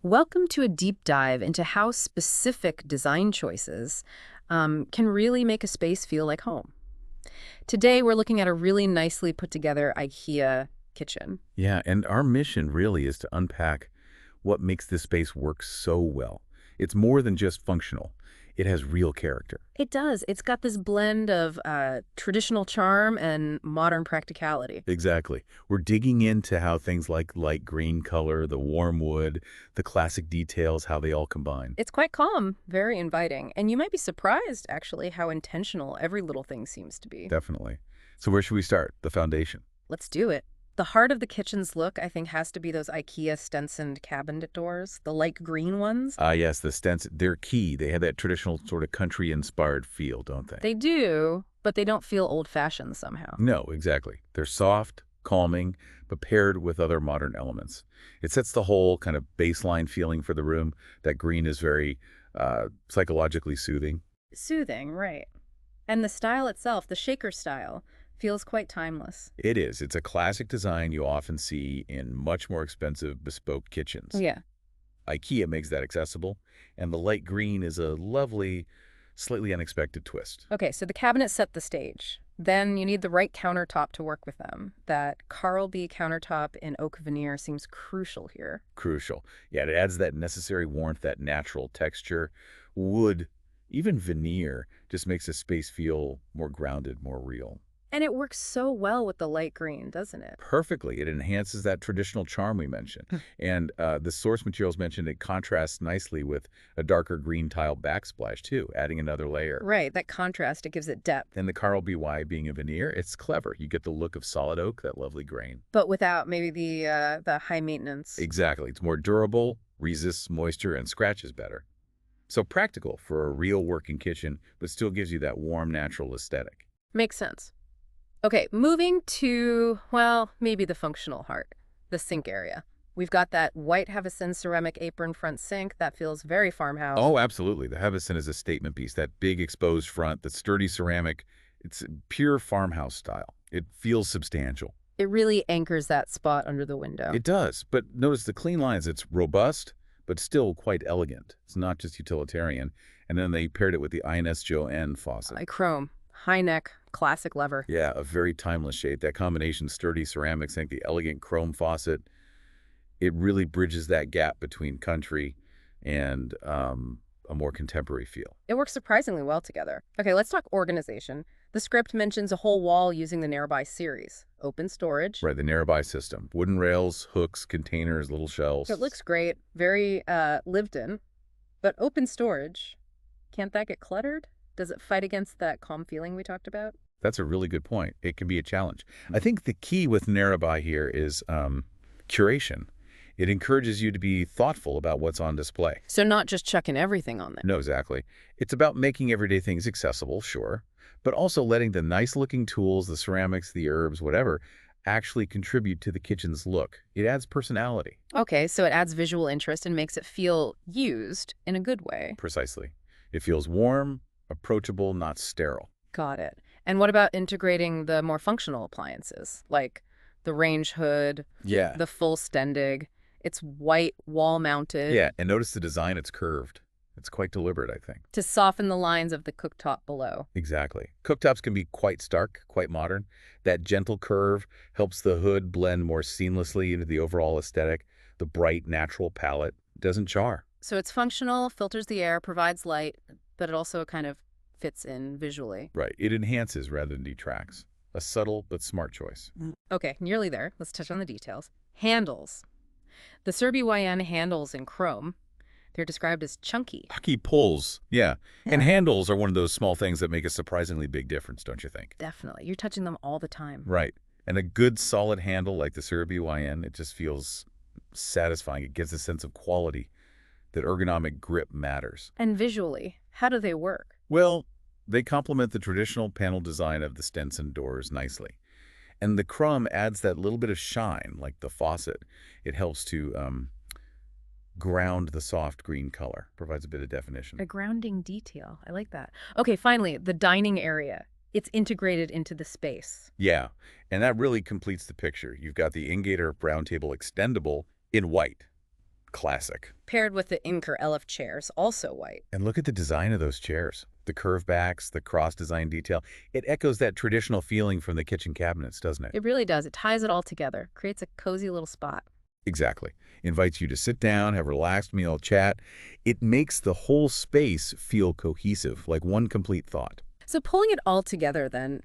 Welcome to a deep dive into how specific design choices can really make a space feel like home. Today, we're looking at a really nicely put together IKEA kitchen. Yeah, and our mission really is to unpack what makes this space work so well. It's more than just functional. It has real character. It does. It's got this blend of traditional charm and modern practicality. Exactly. We're digging into how things like light green color, the warm wood, the classic details, how they all combine. It's quite calm, very inviting, and you might be surprised, actually, how intentional every little thing seems to be. Definitely. So where should we start? The foundation. Let's do it. The heart of the kitchen's look, I think, has to be those IKEA STENSUND cabinet doors, the light green ones. Yes, the stents, they're key. They have that traditional sort of country-inspired feel, don't they? They do, but they don't feel old-fashioned somehow. No, exactly. They're soft, calming, but paired with other modern elements. It sets the whole kind of baseline feeling for the room. That green is very psychologically soothing. Soothing, right. And the style itself, the shaker style, feels quite timeless. It is. It's a classic design you often see in much more expensive bespoke kitchens. Yeah. IKEA makes that accessible, and the light green is a lovely, slightly unexpected twist. Okay, so the cabinets set the stage. Then you need the right countertop to work with them. That KARLBY countertop in oak veneer seems crucial here. Crucial. Yeah, it adds that necessary warmth, that natural texture. Wood, even veneer, just makes a space feel more grounded, more real. And it works so well with the light green, doesn't it? Perfectly. It enhances that traditional charm we mentioned. And the source materials mentioned, it contrasts nicely with a darker green tile backsplash, too, adding another layer. Right, that contrast, it gives it depth. And the KARLBY being a veneer, it's clever. You get the look of solid oak, that lovely grain. But without maybe the high maintenance. Exactly. It's more durable, resists moisture, and scratches better. So practical for a real working kitchen, but still gives you that warm, natural aesthetic. Makes sense. Okay, moving to, well, maybe the functional heart, the sink area. We've got that white HAVSEN ceramic apron front sink that feels very farmhouse. Oh, absolutely. The HAVSEN is a statement piece. That big exposed front, the sturdy ceramic, it's pure farmhouse style. It feels substantial. It really anchors that spot under the window. It does, but notice the clean lines. It's robust, but still quite elegant. It's not just utilitarian. And then they paired it with the INS Joanne faucet. Chrome, high neck, classic lever. Yeah, a very timeless shape. That combination, sturdy ceramics and the elegant chrome faucet, it really bridges that gap between country and a more contemporary feel. It works surprisingly well together. Okay, let's talk organization. The script mentions a whole wall using the Nearby series. Open storage. Right, the Nearby system. Wooden rails, hooks, containers, little shelves. It looks great, very lived in. But open storage, can't that get cluttered? Does it fight against that calm feeling we talked about? That's a really good point. It can be a challenge. I think the key with Nearby here is curation. It encourages you to be thoughtful about what's on display. So not just chucking everything on there. No, exactly. It's about making everyday things accessible, sure, but also letting the nice-looking tools, the ceramics, the herbs, whatever, actually contribute to the kitchen's look. It adds personality. Okay, so it adds visual interest and makes it feel used in a good way. Precisely. It feels warm, approachable, not sterile. Got it. And what about integrating the more functional appliances, like the range hood, Yeah. the full Stendig? It's white, wall-mounted. Yeah, and notice the design, it's curved. It's quite deliberate, I think. To soften the lines of the cooktop below. Exactly. Cooktops can be quite stark, quite modern. That gentle curve helps the hood blend more seamlessly into the overall aesthetic. The bright, natural palette doesn't jar. So it's functional, filters the air, provides light, but it also kind of fits in visually. Right. It enhances rather than detracts. A subtle but smart choice. Okay, nearly there. Let's touch on the details. Handles. The STENSUND handles in chrome, they're described as chunky. Hockey pulls. Yeah. And Yeah. handles are one of those small things that make a surprisingly big difference, don't you think? Definitely. You're touching them all the time. Right. And a good solid handle like the STENSUND, it just feels satisfying. It gives a sense of quality. That ergonomic grip matters. And visually, how do they work? Well, they complement the traditional panel design of the STENSUND doors nicely. And the crumb adds that little bit of shine, like the faucet. It helps to ground the soft green color, provides a bit of definition. A grounding detail. I like that. Okay, finally, the dining area. It's integrated into the space. Yeah, and that really completes the picture. You've got the Ingator round table extendable in white. Classic. Paired with the Inker Elf chairs, also white. And look at the design of those chairs. The curved backs, the cross-design detail. It echoes that traditional feeling from the kitchen cabinets, doesn't it? It really does. It ties it all together, creates a cozy little spot. Exactly. Invites you to sit down, have a relaxed meal, chat. It makes the whole space feel cohesive, like one complete thought. So pulling it all together then,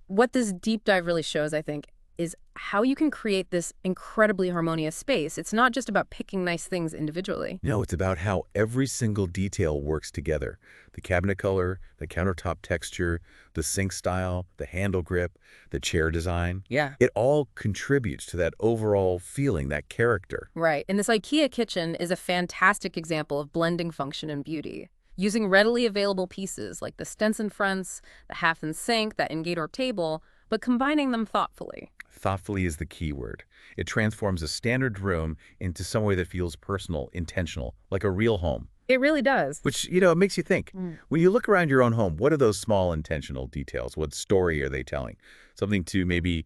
what this deep dive really shows, I think, is how you can create this incredibly harmonious space. It's not just about picking nice things individually. No, it's about how every single detail works together. The cabinet color, the countertop texture, the sink style, the handle grip, the chair design. Yeah. It all contributes to that overall feeling, that character. Right. And this IKEA kitchen is a fantastic example of blending function and beauty. Using readily available pieces like the STENSUND fronts, the HAVSEN sink, that in-gator table, but combining them thoughtfully. Thoughtfully is the key word. It transforms a standard room into some way that feels personal, intentional, like a real home. It really does. Which, it makes you think. When you look around your own home, what are those small intentional details? What story are they telling? Something to maybe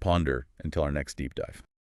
ponder until our next deep dive.